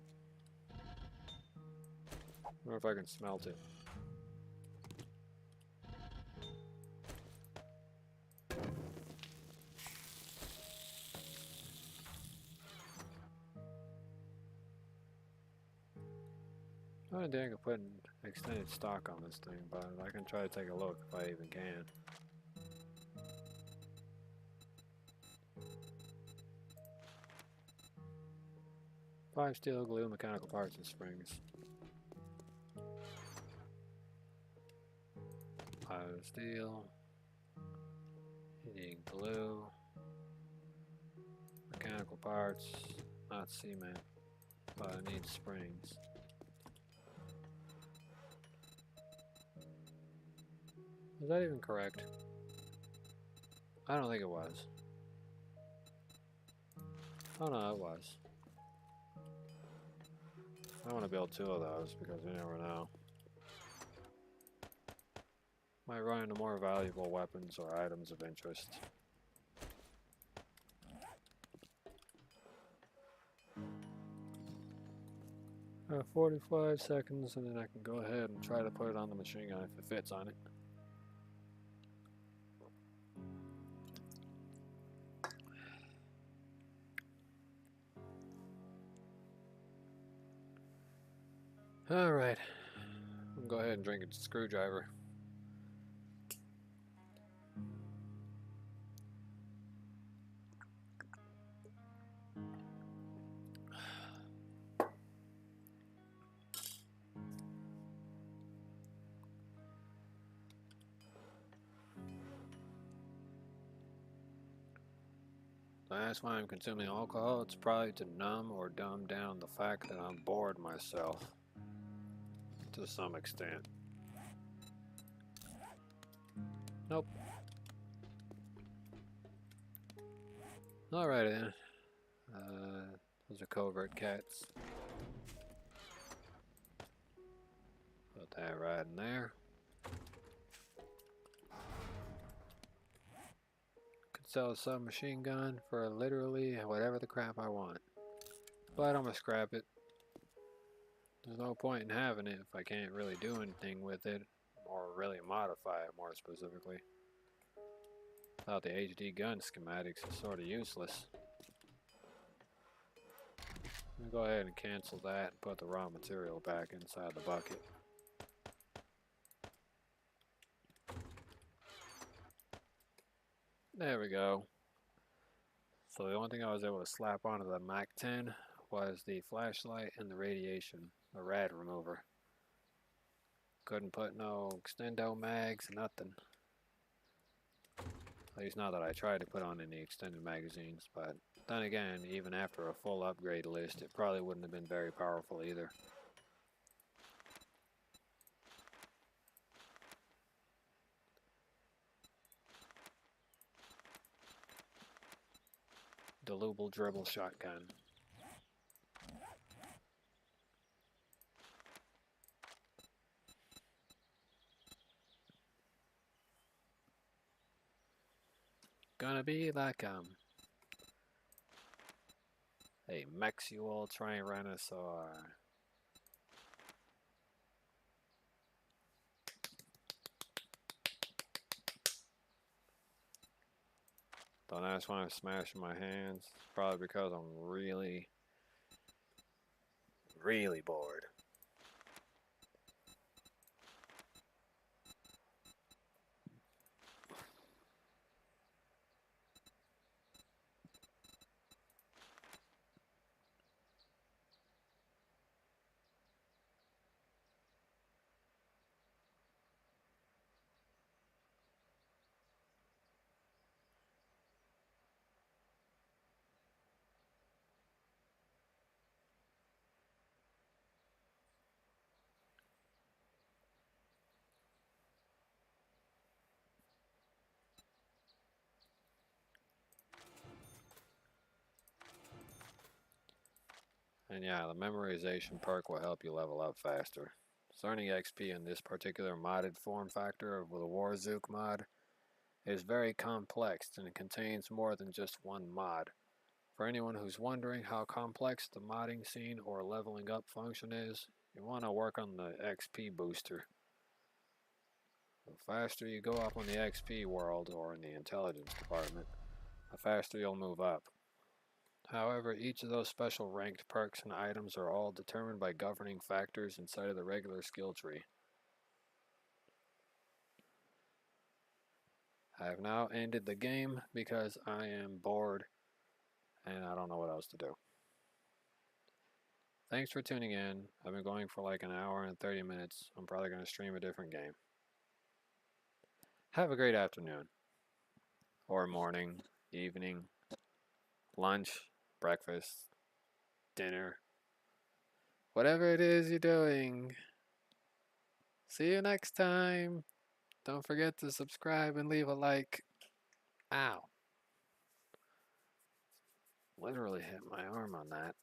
I wonder if I can smelt it. I don't think I can put an extended stock on this thing, but I can try to take a look if I even can. Pipe, steel, glue, mechanical parts, and springs. Pipe, steel, heating, glue, mechanical parts, not cement, but I need springs. Was that even correct? I don't think it was. Oh no, it was. I want to build 2 of those because you never know. Might run into more valuable weapons or items of interest. 45 seconds and then I can go ahead and try to put it on the machine gun if it fits on it. Alright, I'll go ahead and drink a screwdriver. That's why I'm consuming alcohol. It's probably to numb or dumb down the fact that I'm bored myself. To some extent. Nope. Alright then. Those are covert cats. Put that right in there. Could sell a submachine gun for literally whatever the crap I want. But I'm gonna scrap it. There's no point in having it if I can't really do anything with it, or really modify it more specifically. Without the HD gun schematics, it's sort of useless. I'm gonna go ahead and cancel that and put the raw material back inside the bucket. There we go. So the only thing I was able to slap onto the Mac 10 was the flashlight and the radiation, the rad remover. Couldn't put no extendo mags, nothing. At least not that I tried to put on any extended magazines, but then again, even after a full upgrade list, it probably wouldn't have been very powerful either. Deluble dribble shotgun. Gonna be like a Mexual Tyrannosaur. Don't ask why I'm smashing my hands. It's probably because I'm really, really bored. And yeah, the memorization perk will help you level up faster. Earning XP in this particular modded form factor of the Warzook mod is very complex and it contains more than just one mod. For anyone who's wondering how complex the modding scene or leveling up function is, you want to work on the XP booster. The faster you go up on the XP world or in the intelligence department, the faster you'll move up. However, each of those special ranked perks and items are all determined by governing factors inside of the regular skill tree. I have now ended the game because I am bored and I don't know what else to do. Thanks for tuning in. I've been going for like an hour and 30 minutes. I'm probably going to stream a different game. Have a great afternoon, or morning, evening, lunch, breakfast, dinner, whatever it is you're doing. See you next time. Don't forget to subscribe and leave a like. Ow. Literally hit my arm on that.